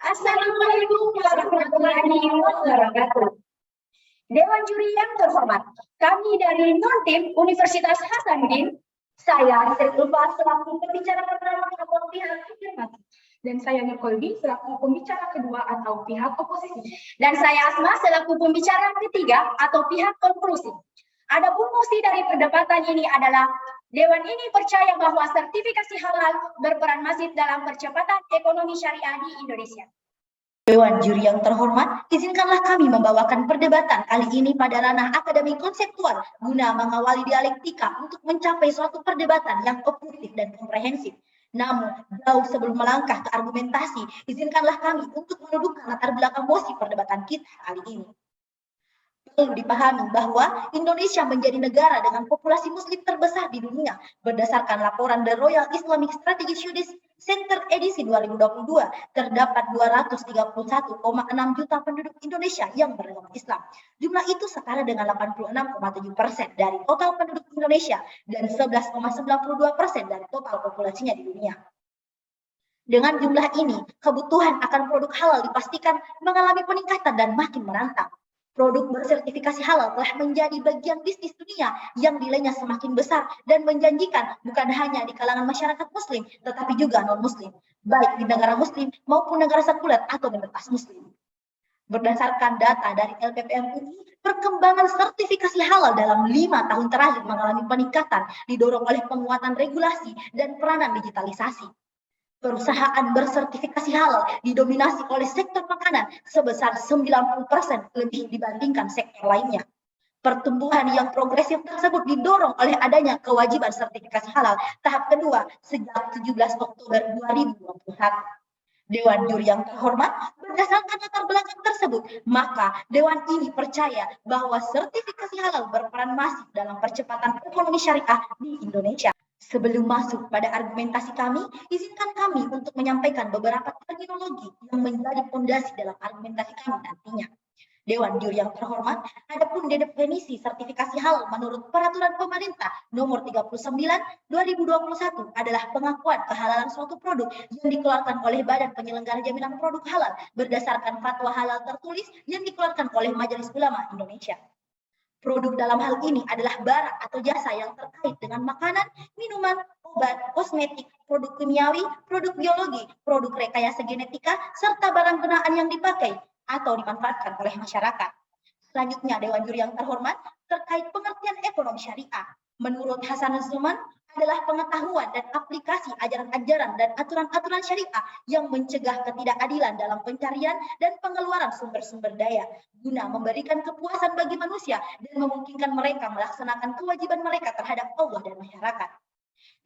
Assalamualaikum warahmatullahi wabarakatuh. Dewan juri yang terhormat, kami dari non-tim Universitas Hasanuddin, saya Sri Ulfa selaku pembicara pertama atau pihak afirmatif, dan saya Nikoldi selaku pembicara kedua atau pihak oposisi, dan saya Asma selaku pembicara ketiga atau pihak konklusi. Adapun fungsi dari perdebatan ini adalah Dewan ini percaya bahwa sertifikasi halal berperan masif dalam percepatan ekonomi syariah di Indonesia. Dewan juri yang terhormat, izinkanlah kami membawakan perdebatan kali ini pada ranah akademik konseptual guna mengawali dialektika untuk mencapai suatu perdebatan yang objektif dan komprehensif. Namun, jauh sebelum melangkah ke argumentasi, izinkanlah kami untuk mendudukan latar belakang mosi perdebatan kita kali ini. Perlu dipahami bahwa Indonesia menjadi negara dengan populasi muslim terbesar di dunia berdasarkan laporan The Royal Islamic Strategic Studies Center edisi 2022 terdapat 231,6 juta penduduk Indonesia yang beragama Islam. Jumlah itu setara dengan 86,7% dari total penduduk Indonesia dan 11,92% dari total populasinya di dunia. Dengan jumlah ini, kebutuhan akan produk halal dipastikan mengalami peningkatan dan makin merantau. Produk bersertifikasi halal telah menjadi bagian bisnis dunia yang nilainya semakin besar dan menjanjikan bukan hanya di kalangan masyarakat muslim, tetapi juga non-muslim, baik di negara muslim maupun negara sekuler atau minoritas muslim. Berdasarkan data dari LPPM UI, perkembangan sertifikasi halal dalam 5 tahun terakhir mengalami peningkatan didorong oleh penguatan regulasi dan peranan digitalisasi. Perusahaan bersertifikasi halal didominasi oleh sektor makanan sebesar 90% lebih dibandingkan sektor lainnya. Pertumbuhan yang progresif tersebut didorong oleh adanya kewajiban sertifikasi halal tahap kedua sejak 17 Oktober 2021. Dewan juri yang terhormat, berdasarkan latar belakang tersebut, maka Dewan ini percaya bahwa sertifikasi halal berperan masif dalam percepatan ekonomi syariah di Indonesia. Sebelum masuk pada argumentasi kami, izinkan kami untuk menyampaikan beberapa terminologi yang menjadi fondasi dalam argumentasi kami nantinya. Dewan juri yang terhormat, adapun definisi sertifikasi halal menurut Peraturan Pemerintah Nomor 39/2021 adalah pengakuan kehalalan suatu produk yang dikeluarkan oleh Badan Penyelenggara Jaminan Produk Halal berdasarkan fatwa halal tertulis yang dikeluarkan oleh Majelis Ulama Indonesia. Produk dalam hal ini adalah barang atau jasa yang terkait dengan makanan, minuman, obat, kosmetik, produk kimiawi, produk biologi, produk rekayasa genetika, serta barang gunaan yang dipakai atau dimanfaatkan oleh masyarakat. Selanjutnya, Dewan Juri yang terhormat, terkait pengertian ekonomi syariah. Menurut Hasan Zuman, adalah pengetahuan dan aplikasi ajaran-ajaran dan aturan-aturan syariah yang mencegah ketidakadilan dalam pencarian dan pengeluaran sumber-sumber daya guna memberikan kepuasan bagi manusia dan memungkinkan mereka melaksanakan kewajiban mereka terhadap Allah dan masyarakat.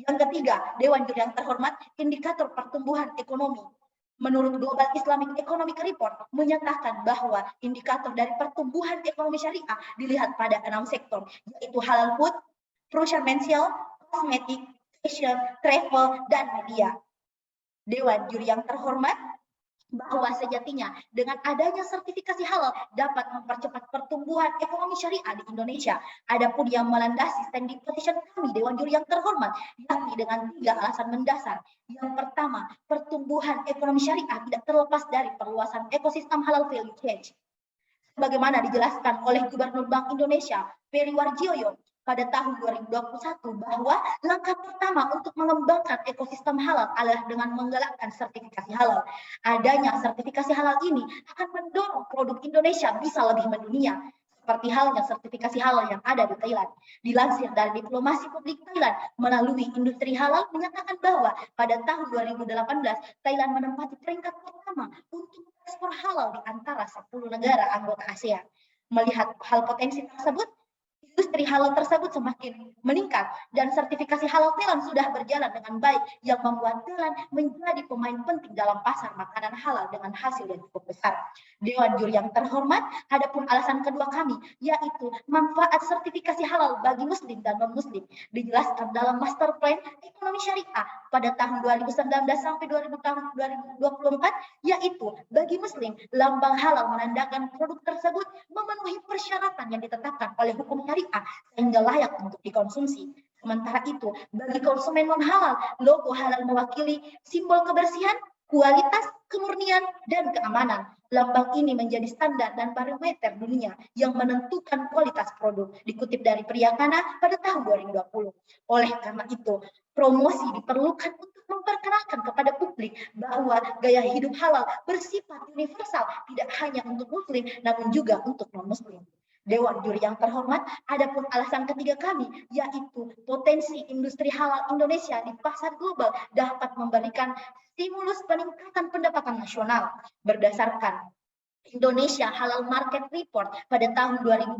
Yang ketiga, Dewan Juri yang terhormat, indikator pertumbuhan ekonomi. Menurut Global Islamic Economic Report menyatakan bahwa indikator dari pertumbuhan ekonomi syariah dilihat pada 6 sektor, yaitu halal food, perusahaan, kosmetik, fashion, travel, dan media. Dewan juri yang terhormat, bahwa sejatinya dengan adanya sertifikasi halal dapat mempercepat pertumbuhan ekonomi syariah di Indonesia. Adapun yang melandasi standing position kami Dewan Juri yang terhormat, yakni dengan 3 alasan mendasar. Yang pertama, pertumbuhan ekonomi syariah tidak terlepas dari perluasan ekosistem halal value chain. Sebagaimana dijelaskan oleh Gubernur Bank Indonesia, Peri Warjiono, pada tahun 2021 bahwa langkah pertama untuk mengembangkan ekosistem halal adalah dengan menggalakkan sertifikasi halal. Adanya sertifikasi halal ini akan mendorong produk Indonesia bisa lebih mendunia, seperti halnya sertifikasi halal yang ada di Thailand. Dilansir dari Diplomasi Publik Thailand melalui industri halal menyatakan bahwa pada tahun 2018 Thailand menempati peringkat pertama untuk ekspor halal di antara 10 negara anggota ASEAN. Melihat hal potensi tersebut, industri halal tersebut semakin meningkat dan sertifikasi halal Thailand sudah berjalan dengan baik yang membuat Thailand menjadi pemain penting dalam pasar makanan halal dengan hasil yang cukup besar. Dewan juri yang terhormat, adapun alasan kedua kami yaitu manfaat sertifikasi halal bagi muslim dan non-muslim dijelaskan dalam Master Plan Ekonomi Syariah pada tahun 2019 sampai 2024, yaitu bagi muslim lambang halal menandakan produk tersebut memenuhi persyaratan yang ditetapkan oleh hukum syariah sehingga layak untuk dikonsumsi. Sementara itu, bagi konsumen non halal, logo halal mewakili simbol kebersihan, kualitas, kemurnian, dan keamanan. Lambang ini menjadi standar dan barometer dunia yang menentukan kualitas produk, dikutip dari Priyakana pada tahun 2020. Oleh karena itu, promosi diperlukan untuk memperkenalkan kepada publik bahwa gaya hidup halal bersifat universal, tidak hanya untuk muslim, namun juga untuk non-muslim. Dewan Juri yang terhormat, adapun alasan ketiga kami, yaitu potensi industri halal Indonesia di pasar global dapat memberikan stimulus peningkatan pendapatan nasional. Berdasarkan Indonesia Halal Market Report pada tahun 2021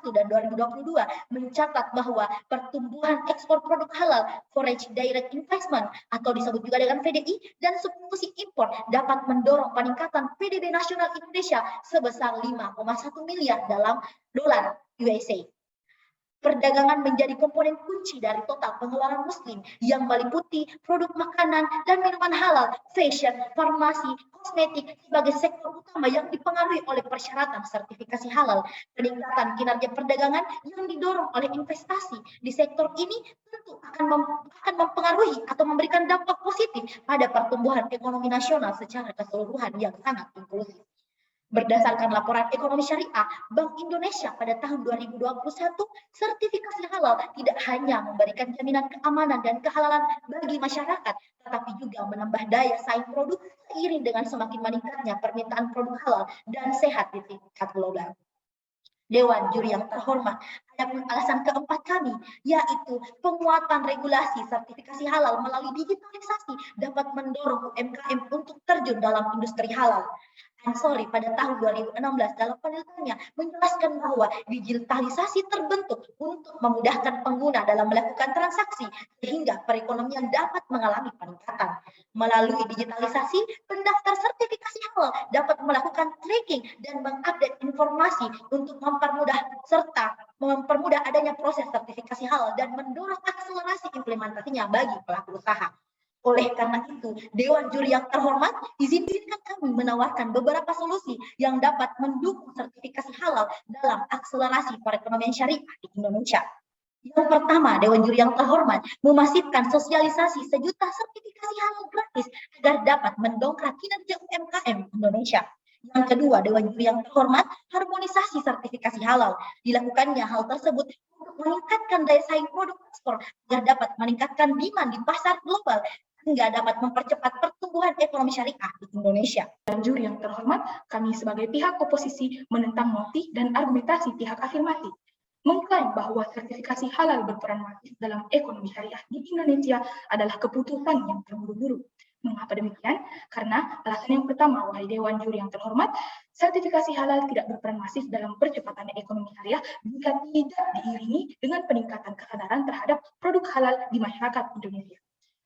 dan 2022 mencatat bahwa pertumbuhan ekspor produk halal, Foreign Direct Investment atau disebut juga dengan FDI, dan substitusi impor dapat mendorong peningkatan PDB nasional Indonesia sebesar 5,1 miliar dalam dolar USA. Perdagangan menjadi komponen kunci dari total pengeluaran muslim yang meliputi produk makanan dan minuman halal, fashion, farmasi, kosmetik sebagai sektor utama yang dipengaruhi oleh persyaratan sertifikasi halal. Peningkatan kinerja perdagangan yang didorong oleh investasi di sektor ini tentu akan mempengaruhi atau memberikan dampak positif pada pertumbuhan ekonomi nasional secara keseluruhan yang sangat inklusif. Berdasarkan laporan ekonomi syariah Bank Indonesia pada tahun 2021, sertifikasi halal tidak hanya memberikan jaminan keamanan dan kehalalan bagi masyarakat, tetapi juga menambah daya saing produk seiring dengan semakin meningkatnya permintaan produk halal dan sehat di tingkat global. Dewan Juri yang terhormat, adapun alasan keempat kami, yaitu penguatan regulasi sertifikasi halal melalui digitalisasi dapat mendorong UMKM untuk terjun dalam industri halal. Ansori pada tahun 2016 dalam penelitiannya menjelaskan bahwa digitalisasi terbentuk untuk memudahkan pengguna dalam melakukan transaksi sehingga perekonomian dapat mengalami peningkatan. Melalui digitalisasi, pendaftar sertifikasi halal dapat melakukan tracking dan mengupdate informasi untuk mempermudah adanya proses sertifikasi halal dan mendorong akselerasi implementasinya bagi pelaku usaha. Oleh karena itu, Dewan Juri yang terhormat, izinkan kami menawarkan beberapa solusi yang dapat mendukung sertifikasi halal dalam akselerasi perekonomian syariah di Indonesia. Yang pertama, Dewan Juri yang terhormat memasifkan sosialisasi sejuta sertifikasi halal gratis agar dapat mendongkrak kinerja UMKM Indonesia. Yang kedua, Dewan Juri yang terhormat, harmonisasi sertifikasi halal. Dilakukannya hal tersebut untuk meningkatkan daya saing produk ekspor agar dapat meningkatkan demand di pasar global hingga dapat mempercepat pertumbuhan ekonomi syariah di Indonesia. Dan juri yang terhormat, kami sebagai pihak oposisi menentang motif dan argumentasi pihak afirmatif, mengklaim bahwa sertifikasi halal berperan masif dalam ekonomi syariah di Indonesia adalah keputusan yang terburu-buru. Mengapa demikian? Karena alasan yang pertama, wahai Dewan Juri yang terhormat, sertifikasi halal tidak berperan masif dalam percepatan ekonomi syariah jika tidak diiringi dengan peningkatan kesadaran terhadap produk halal di masyarakat Indonesia.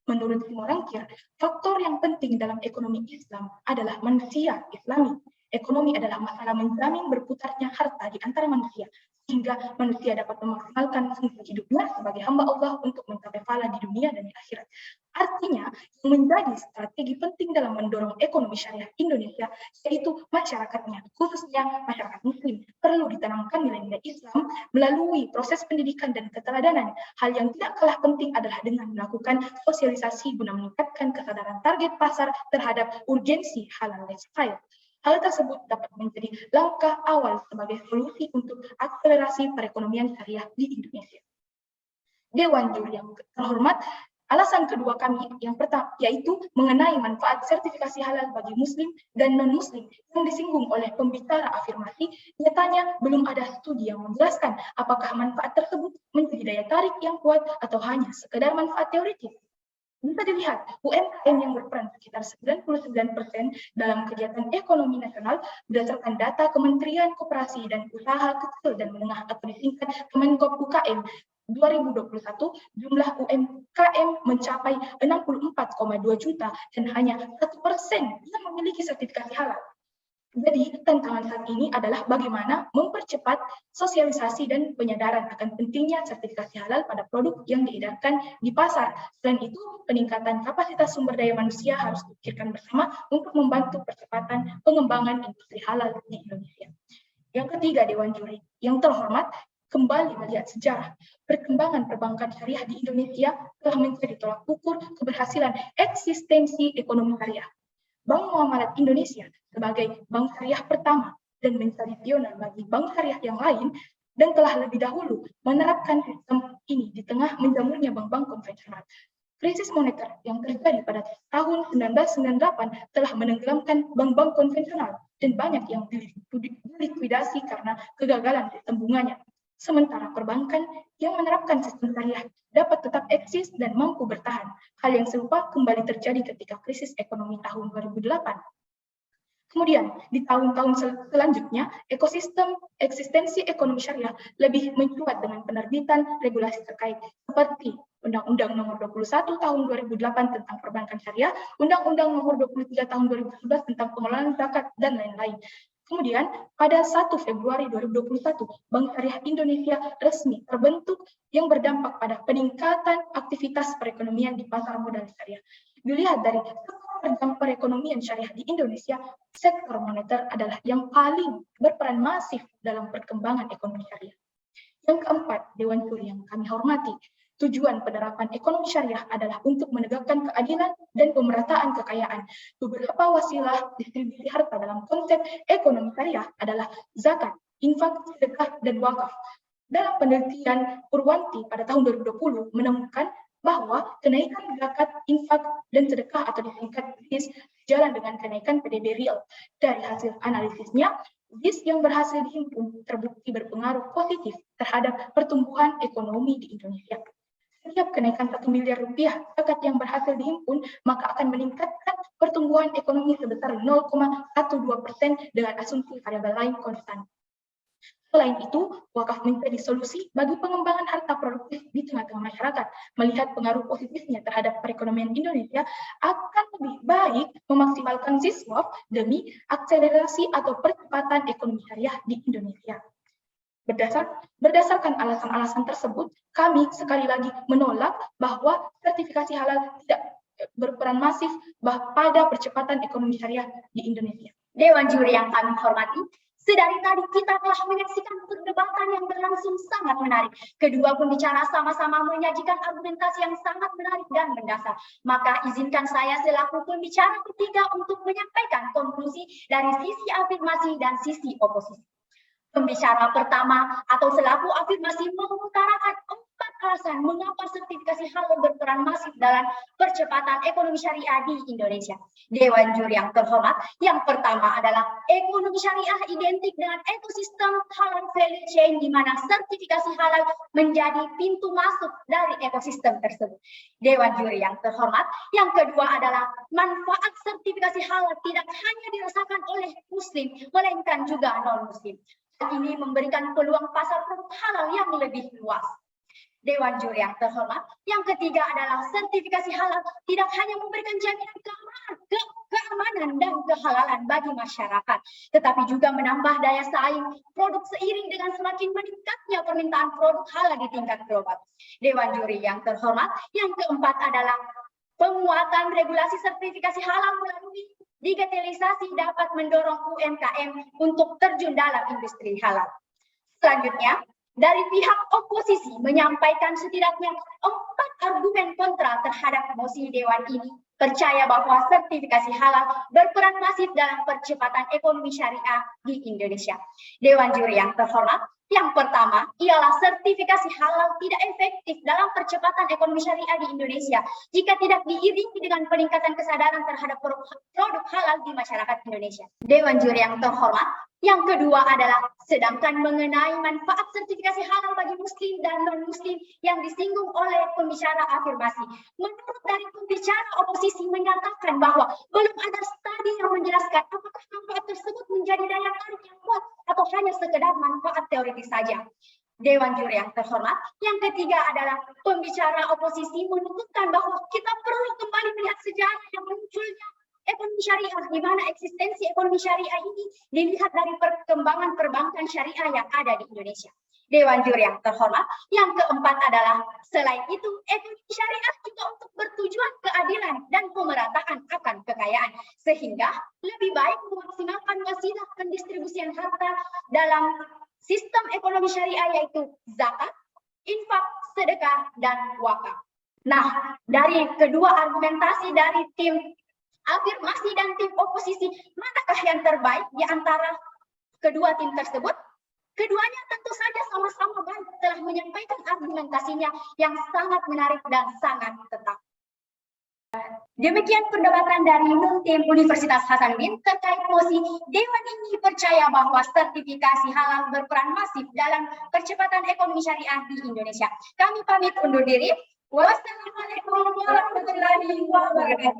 Menurut Simorangkir, faktor yang penting dalam ekonomi Islam adalah manusia Islami. Ekonomi adalah masalah menjamin berputarnya harta di antara manusia, sehingga manusia dapat memaksimalkan fungsi hidupnya sebagai hamba Allah untuk mencapai pahala di dunia dan di akhirat. Artinya, yang menjadi strategi penting dalam mendorong ekonomi syariah Indonesia, yaitu masyarakatnya, khususnya masyarakat muslim, perlu ditanamkan nilai-nilai Islam melalui proses pendidikan dan keteladanan. Hal yang tidak kalah penting adalah dengan melakukan sosialisasi guna meningkatkan kesadaran target pasar terhadap urgensi halal lifestyle. Hal tersebut dapat menjadi langkah awal sebagai solusi untuk akselerasi perekonomian syariah di Indonesia. Dewan Juri yang terhormat, alasan kedua kami yang pertama yaitu mengenai manfaat sertifikasi halal bagi muslim dan non-muslim yang disinggung oleh pembicara afirmasi, nyatanya belum ada studi yang menjelaskan apakah manfaat tersebut menjadi daya tarik yang kuat atau hanya sekedar manfaat teoritis. Bisa dilihat, UMKM yang berperan sekitar 99% dalam kegiatan ekonomi nasional berdasarkan data Kementerian Koperasi dan Usaha Kecil dan Menengah atau disingkat Kemenkop UKM 2021, jumlah UMKM mencapai 64,2 juta dan hanya 1% yang memiliki sertifikasi halal. Jadi, tantangan saat ini adalah bagaimana mempercepat sosialisasi dan penyadaran akan pentingnya sertifikasi halal pada produk yang diedarkan di pasar. Selain itu, peningkatan kapasitas sumber daya manusia harus dipikirkan bersama untuk membantu percepatan pengembangan industri halal di Indonesia. Yang ketiga, Dewan Juri yang terhormat, kembali melihat sejarah perkembangan perbankan syariah di Indonesia telah menjadi tolak ukur keberhasilan eksistensi ekonomi syariah. Bank Muamalat Indonesia sebagai bank syariah pertama dan menjadi pioner bagi bank syariah yang lain dan telah lebih dahulu menerapkan sistem ini di tengah menjamurnya bank-bank konvensional. Krisis moneter yang terjadi pada tahun 1998 telah menenggelamkan bank-bank konvensional dan banyak yang dilikuidasi karena kegagalan sistem bunganya. Sementara perbankan yang menerapkan sistem syariah dapat tetap eksis dan mampu bertahan. Hal yang serupa kembali terjadi ketika krisis ekonomi tahun 2008. Kemudian, di tahun-tahun selanjutnya, ekosistem eksistensi ekonomi syariah lebih mencuat dengan penerbitan regulasi terkait, seperti Undang-Undang Nomor 21 Tahun 2008 tentang Perbankan Syariah, Undang-Undang Nomor 23 Tahun 2011 tentang Pengelolaan Zakat, dan lain-lain. Kemudian, pada 1 Februari 2021, Bank Syariah Indonesia resmi terbentuk yang berdampak pada peningkatan aktivitas perekonomian di pasar modal syariah. Dilihat dari perekonomian syariah di Indonesia, sektor moneter adalah yang paling berperan masif dalam perkembangan ekonomi syariah. Yang keempat, Dewan Juri yang kami hormati, tujuan penerapan ekonomi syariah adalah untuk menegakkan keadilan dan pemerataan kekayaan. Beberapa wasilah distribusi harta dalam konsep ekonomi syariah adalah zakat, infak, sedekah, dan wakaf. Dalam penelitian Purwanti pada tahun 2020 menemukan bahwa kenaikan zakat, infak, dan sedekah atau disingkat ZIS sejalan dengan kenaikan PDB real. Dari hasil analisisnya, ZIS yang berhasil dihimpun terbukti berpengaruh positif terhadap pertumbuhan ekonomi di Indonesia. Setiap kenaikan 1 miliar rupiah zakat yang berhasil dihimpun, maka akan meningkatkan pertumbuhan ekonomi sebesar 0,12% dengan asumsi variabel lain konstan. Selain itu, wakaf menjadi solusi bagi pengembangan harta produktif di tengah-tengah masyarakat. Melihat pengaruh positifnya terhadap perekonomian Indonesia, akan lebih baik memaksimalkan ZIS-WAF demi akselerasi atau percepatan ekonomi syariah di Indonesia. Berdasarkan alasan-alasan tersebut, kami sekali lagi menolak bahwa sertifikasi halal tidak berperan masif pada percepatan ekonomi syariah di Indonesia. Dewan Juri yang kami hormati, sedari tadi kita telah menyaksikan perdebatan yang berlangsung sangat menarik. Kedua pembicara sama-sama menyajikan argumentasi yang sangat menarik dan mendasar. Maka izinkan saya selaku pembicara ketiga untuk menyampaikan konklusi dari sisi afirmasi dan sisi oposisi. Pembicara pertama atau selaku afirmasi mengutarakan 4 alasan mengapa sertifikasi halal berperan masif dalam percepatan ekonomi syariah di Indonesia. Dewan Juri yang terhormat, yang pertama adalah ekonomi syariah identik dengan ekosistem halal value chain di mana sertifikasi halal menjadi pintu masuk dari ekosistem tersebut. Dewan Juri yang terhormat, yang kedua adalah manfaat sertifikasi halal tidak hanya dirasakan oleh muslim, melainkan juga non-muslim. Ini memberikan peluang pasar produk halal yang lebih luas. Dewan Juri yang terhormat, yang ketiga adalah sertifikasi halal tidak hanya memberikan jaminan keamanan dan kehalalan bagi masyarakat, tetapi juga menambah daya saing produk seiring dengan semakin meningkatnya permintaan produk halal di tingkat global. Dewan Juri yang terhormat, yang keempat adalah penguatan regulasi sertifikasi halal melalui digitalisasi dapat mendorong UMKM untuk terjun dalam industri halal. Selanjutnya, dari pihak oposisi menyampaikan setidaknya 4 argumen kontra terhadap mosi Dewan ini, percaya bahwa sertifikasi halal berperan masif dalam percepatan ekonomi syariah di Indonesia. Dewan Juri yang terhormat, yang pertama ialah sertifikasi halal tidak efektif dalam percepatan ekonomi syariah di Indonesia jika tidak diiringi dengan peningkatan kesadaran terhadap produk halal di masyarakat Indonesia. Dewan Juri yang terhormat, yang kedua adalah sedangkan mengenai manfaat sertifikasi halal bagi muslim dan non-muslim yang disinggung oleh pembicara afirmasi. Menurut dari pembicara oposisi menyatakan bahwa belum ada studi yang menjelaskan apakah manfaat tersebut menjadi daya tarik yang kuat atau hanya sekedar manfaat teoritis saja. Dewan Juri yang terhormat, yang ketiga adalah pembicara oposisi menuturkan bahwa kita perlu kembali melihat sejarah yang munculnya ekonomi syariah, di mana eksistensi ekonomi syariah ini dilihat dari perkembangan perbankan syariah yang ada di Indonesia. Dewan Juri yang terhormat, yang keempat adalah selain itu ekonomi syariah juga untuk bertujuan keadilan dan pemerataan akan kekayaan, sehingga lebih baik memaksimalkan wasilah pendistribusian harta dalam sistem ekonomi syariah yaitu zakat, infak, sedekah, dan wakaf. Nah, dari kedua argumentasi dari tim afirmasi dan tim oposisi, manakah yang terbaik di antara kedua tim tersebut? Keduanya tentu saja sama-sama baik, telah menyampaikan argumentasinya yang sangat menarik dan sangat tetap. Demikian perdebatan dari Nuntim Universitas Hasanuddin terkait mosi Dewan ini percaya bahwa sertifikasi halal berperan masif dalam percepatan ekonomi syariah di Indonesia. Kami pamit undur diri. Wassalamualaikum warahmatullahi wabarakatuh.